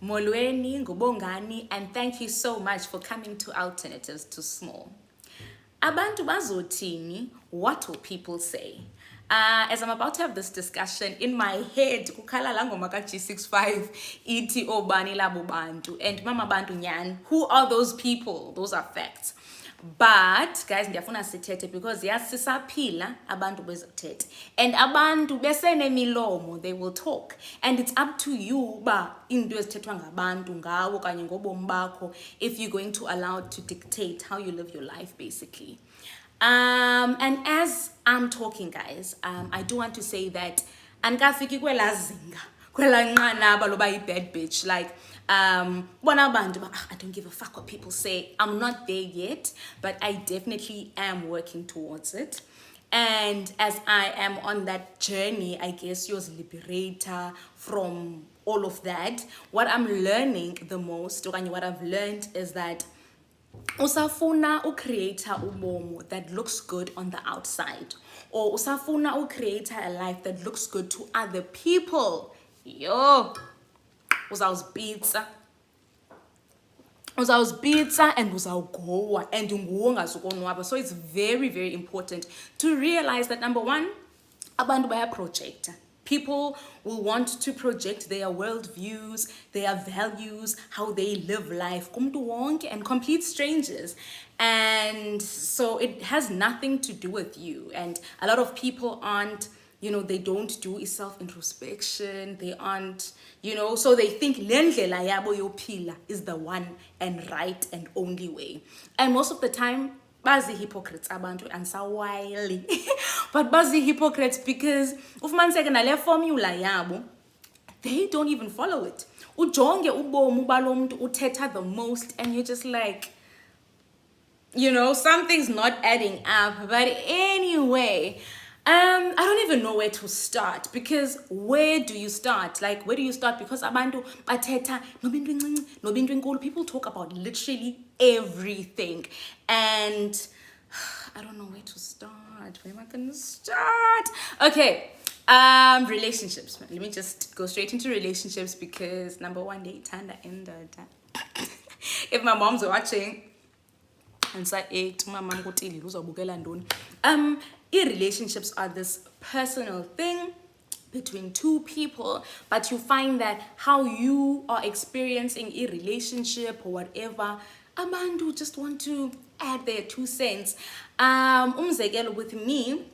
Molweni, ngubongani, and thank you so much for coming to Alternatives to Small. Abantu bazothini, what will people say? As I'm about to have this discussion, in my head, kukhala la ngoma ka G65, iti OBANI LABOBANTU, and mama bantu nyan, who are those people? Those are facts. But guys, ndiyafuna sithethe because yasisaphila abantu bezothethe, and abantu besenemilomo, they will talk, and it's up to you ba into ezithethwa ngabantu ngawo kanye ngobomi bakho, if you're going to allow it to dictate how you live your life basically. And as I'm talking, guys, I do want to say that andikafiki kwela zinga kwela nqanaba loba bad bitch, like bona bantu I don't give a fuck what people say. I'm not there yet, but I definitely am working towards it. And as I am on that journey, I guess you're a liberator from all of that. What I'm learning the most, or what I've learned, is that usafuna ucreator ubomo that looks good on the outside, or usafuna ucreator a life that looks good to other people. Yo, uzawuzibitsa and uzawugowa and unguwo ngazukonwaba. So it's very, very important to realize that, number one, abantu bayaprojecta. People will want to project their worldviews, their values, how they live life, kumntu wonke, and complete strangers. And so it has nothing to do with you. And a lot of people aren't, they don't do self-introspection. They aren't, so they think lendlela yabo yophila is the one and right and only way. And most of the time, bazi hypocrites abantu ansawayeli but bazi hypocrites because ufumaniseke nale formula yabo, they don't even follow it. Ujonge ubomu balo mntu uthetha the most, and you're just like, something's not adding up. But anyway, I don't even know where to start, because where do you start? Like, where do you start? Because abantu bathetha nobintu encinci, nobintu enkulu. People talk about literally everything, and I don't know where to start. Where am I gonna start? Okay, relationships. Let me just go straight into relationships, because number one, they tanda endada. If my mom's watching and say, "Hey, my mom go tell you, relationships are this personal thing between two people, but you find that how you are experiencing a relationship or whatever, abantu just want to add their 2 cents. Umzekelo, with me,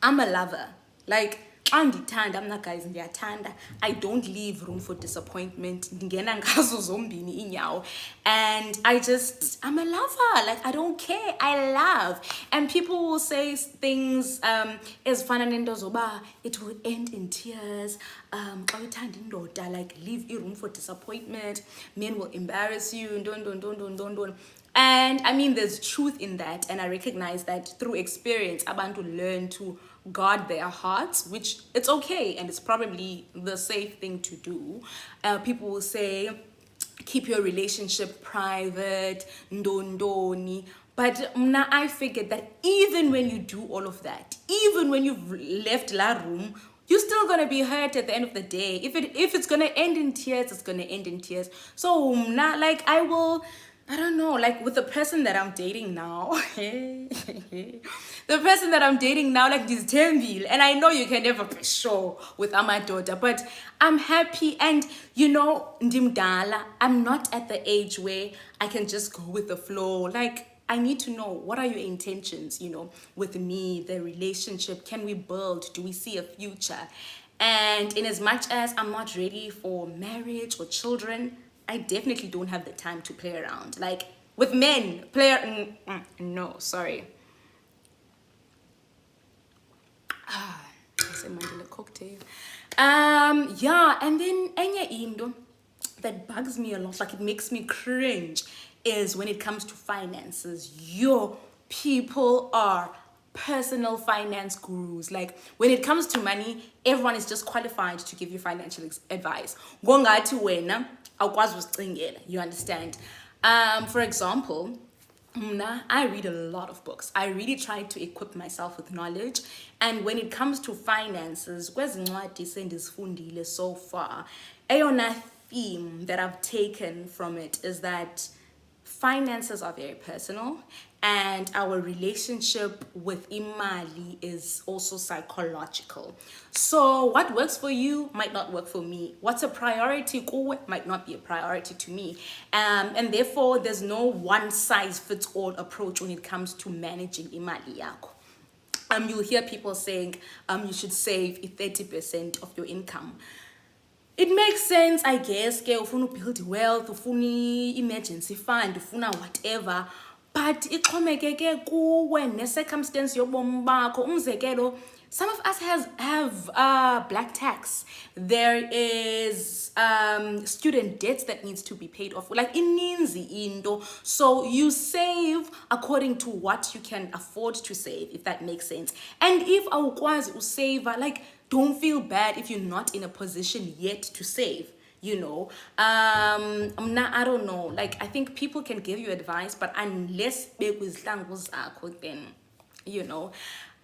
I'm a lover. Like, I'm not guys, ndiyatanda. I don't leave room for disappointment. Ndingena ngazo zombini inyawo. And I'm a lover. Like, I don't care. I love. And people will say things as fananendo zoba, it will end in tears. Like, leave room for disappointment. Men will embarrass you. Don't. And I mean, there's truth in that, and I recognize that through experience, abantu learn to guard their hearts, which it's okay, and it's probably the safe thing to do. People will say, keep your relationship private, ndondoni. But I figured that even when you do all of that, even when you've left la room, you're still gonna be hurt at the end of the day. If it's gonna end in tears, it's gonna end in tears. So I don't know, like with the person that I'm dating now, like this Tembil, and I know you can never be sure with my daughter, but I'm happy. And ndimdala, I'm not at the age where I can just go with the flow. Like, I need to know, what are your intentions, with me, the relationship? Can we build? Do we see a future? And in as much as I'm not ready for marriage or children, I definitely don't have the time to play around. Like, with men, no, sorry. I said my little cocktail. Yeah, and then enye into that bugs me a lot, like it makes me cringe, is when it comes to finances. People are personal finance gurus. Like, when it comes to money, everyone is just qualified to give you financial advice. Ngongati wena awukwazi uzicingela, you understand? For example, I read a lot of books. I really try to equip myself with knowledge. And when it comes to finances, kwezi ncwadi sendizifundile so far, eyona theme that I've taken from it is that finances are very personal, and our relationship with imali is also psychological. So what works for you might not work for me. What's a priority kuwe might not be a priority to me. And therefore, there's no one size fits all approach when it comes to managing imali yako. You'll hear people saying you should save 30% of your income. It makes sense, I guess. Ke ufuna build wealth, ufuna emergency fund, ufuna whatever. But ixhomekeke kuwe ne-circumstance yobomi bakho. Umzekelo, some of us have black tax. There is student debts that needs to be paid off. Like ininzi into. So you save according to what you can afford to save, if that makes sense. And if awukwazi usave, like, don't feel bad if you're not in a position yet to save, you know. I don't know. Like, I think people can give you advice, but unless then, you know.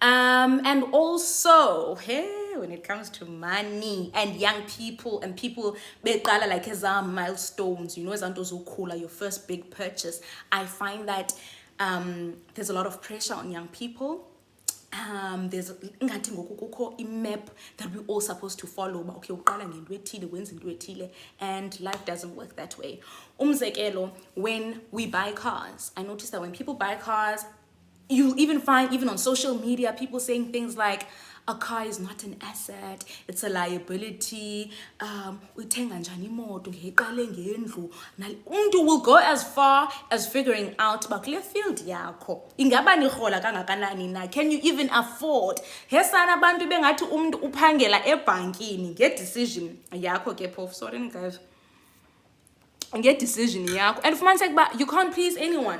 And also, hey, when it comes to money and young people and people beqala like as milestones, you know, as cooler, your first big purchase, I find that there's a lot of pressure on young people. There's a map that we're all supposed to follow, but okay, and life doesn't work that way. When we buy cars, I noticed that when people buy cars, you even find, even on social media, people saying things like, a car is not an asset, it's a liability. Umuntu will go as far as figuring out bakule field yakho ingaba nihola kangakanani na, can you even afford? Hesana abantu bengathi umuntu uphangela ebhankini nge-decision yakho ke phofu, sorry guys, nge-decision yakho, and fumaniseke ukuba you can't please anyone.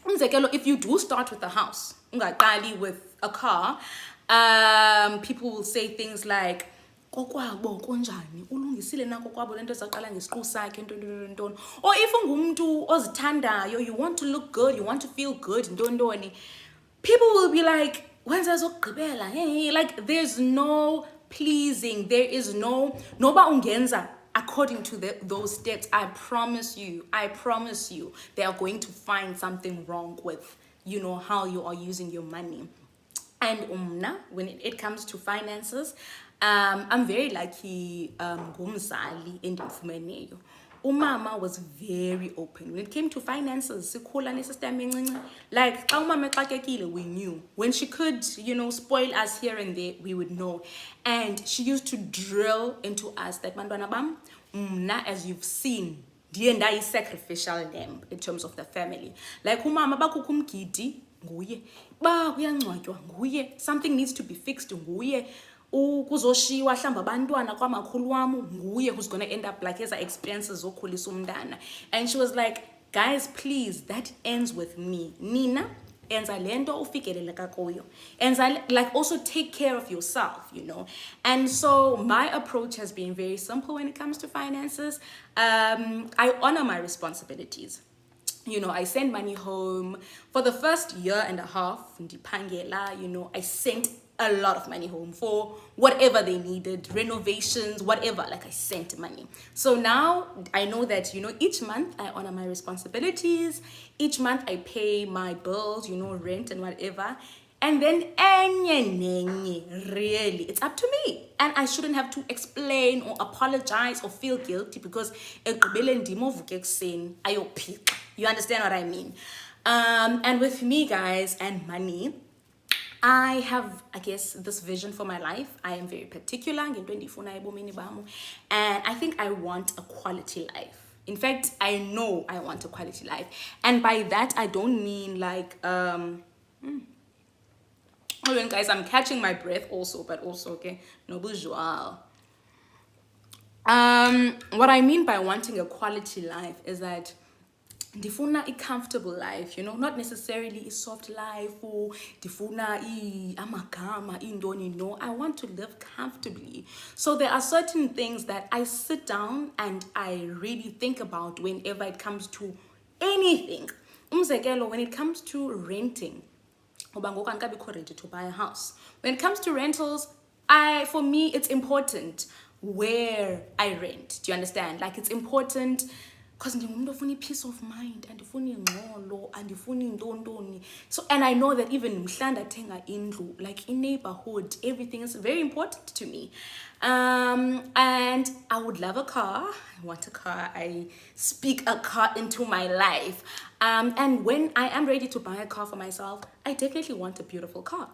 Umzekelo, if you do start with a house, ungaqali with a car, people will say things like, kokwabo konjani ulungisile na kokwabo lento ezaqala ngesiqu sakhe ntoni. Or if ungumuntu ozithandayo, you want to look good, you want to feel good ntoni, people will be like, wenza zokugqibela. Hey, like, there's no pleasing, there is no noba ungenza according to those steps. I promise you, they are going to find something wrong with, you know, how you are using your money. And when it comes to finances, I'm very lucky. Ngumzali endimfumeneyo. Umama was very open when it came to finances. Like, we knew when she could, you know, spoil us here and there, we would know. And she used to drill into us that bantwana bam, as you've seen, ndiye sacrificial lamb in terms of the family. Like umama bakukumgidi nguye, ba kuyangcwatywa nguye, something needs to be fixed nguye, kuzoshiwa hlamba abantwana kwamakhulu wam nguye who's gonna end up like eza expenses zokhulisa umntana. And she was like, guys, please, that ends with me. Nina enza lento ufikeleleka kuyo, enza, like, also take care of yourself, you know. And so my approach has been very simple when it comes to finances. I honor my responsibilities. You know, I send money home. For the first year and a half, ndipangela, you know, I sent a lot of money home for whatever they needed, renovations, whatever. Like, I sent money. So now I know that, you know, each month I honor my responsibilities. Each month I pay my bills, you know, rent and whatever. And then really, it's up to me. And I shouldn't have to explain or apologize or feel guilty because you understand what I mean? And with me, guys, and money, I have, I guess, this vision for my life. I am very particular. And I think I want a quality life. In fact, I know I want a quality life. And by that, I don't mean like, hold on, guys, I'm catching my breath also, but also, okay, no bourgeois. What I mean by wanting a quality life is that ndifuna a comfortable life, you know, not necessarily a soft life or ndifuna amagama indoni. No, I want to live comfortably. So there are certain things that I sit down and I really think about whenever it comes to anything. Umzekelo, when it comes to renting, to buy a house. When it comes to rentals, for me, it's important. where I rent. Do you understand? Like, it's important because ndingumuntu ofuna peace of mind, andifuni ingxolo, andifuni ntontoni. So, and I know that even mhla ndathenga indlu, like in neighborhood, everything is very important to me. And I would love a car. I want a car. I speak a car into my life. And when I am ready to buy a car for myself, I definitely want a beautiful car.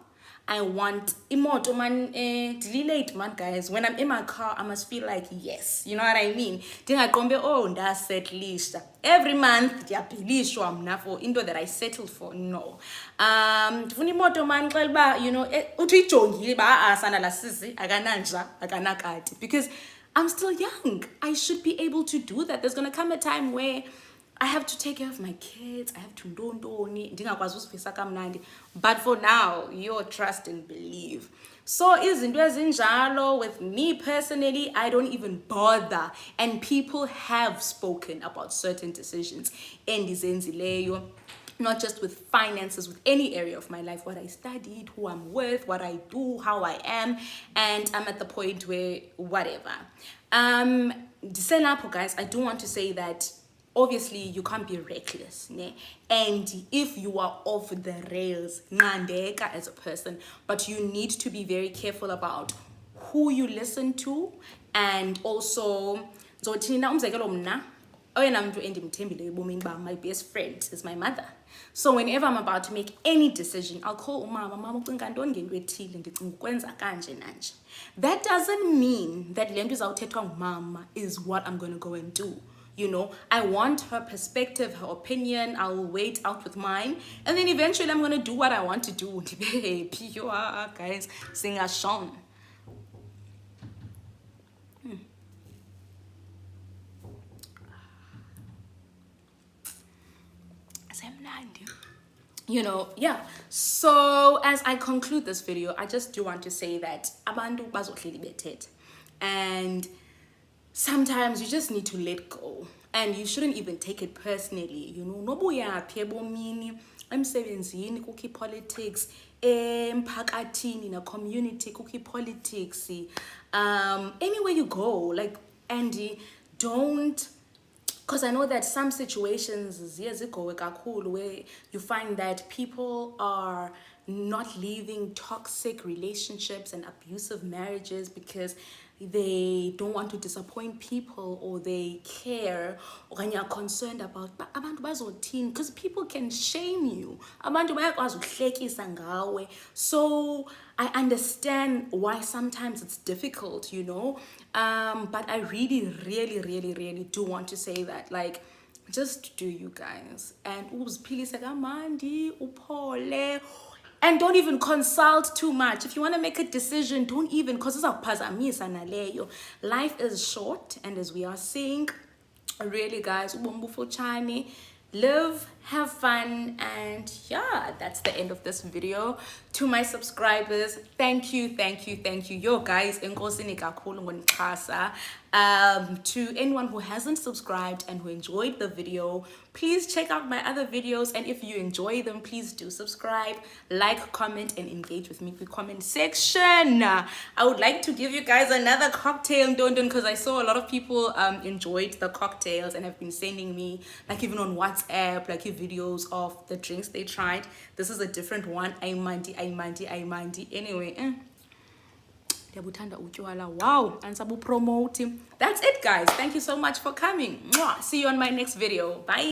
I want imoto man, delete man, guys. When I'm in my car, I must feel like yes, you know what I mean. Dingakombe oh that's set list every month. Ndiyabhilishwa mna for into that I settled for. No, ndifuna imoto man xelba, you know, uthi ijongile ba asana la sisi akananja akanakati, because I'm still young. I should be able to do that. There's gonna come a time where I have to take care of my kids. I have to ndingakwazi usifisa kamnandi. But for now, you trust and believe. So izinto ezinjalo with me personally, I don't even bother. And people have spoken about certain decisions. Endizenzileyo, not just with finances, with any area of my life, what I studied, who I'm with, what I do, how I am, and I'm at the point where whatever. Guys, I do want to say that obviously you can't be reckless, né? And if you are off the rails, ngandeka as a person, but you need to be very careful about who you listen to, and also my best friend is my mother. So whenever I'm about to make any decision, I'll call mama, that doesn't mean that mama is what I'm going to go and do. You know, I want her perspective, her opinion. I'll wait out with mine, and then eventually I'm gonna do what I want to do. Guys, sing a song. You know, yeah. So as I conclude this video, I just do want to say that abantu bazothini bethethe, and sometimes you just need to let go, and you shouldn't even take it personally. You know, nobuyaphi ebomini, emsebenzini kukho politics, emphakathini in a community kukho politics, anywhere you go, like, Andy, don't, because I know that some situations where you find that people are not leaving toxic relationships and abusive marriages because they don't want to disappoint people, or they care, or are concerned about abantu bazothini, because people can shame you. Abantu bayakwazi ukuhlekisa ngawe. So I understand why sometimes it's difficult, you know, but I really do want to say that, like, just do you guys, and uziphilise kamandi, uphole. And don't even consult too much. If you want to make a decision, don't even, because life is short, and as we are saying, really, guys, live, have fun, and yeah, that's the end of this video. To my subscribers, thank you. Yo, guys, to anyone who hasn't subscribed and who enjoyed the video, please check out my other videos, and if you enjoy them, please do subscribe, like, comment, and engage with me in the comment section. I would like to give you guys another cocktail, because I saw a lot of people enjoyed the cocktails and have been sending me, like, even on WhatsApp, like, videos of the drinks they tried. This is a different one. Aimandi. Anyway, wow, and sabu promoting. That's it, guys. Thank you so much for coming. See you on my next video. Bye.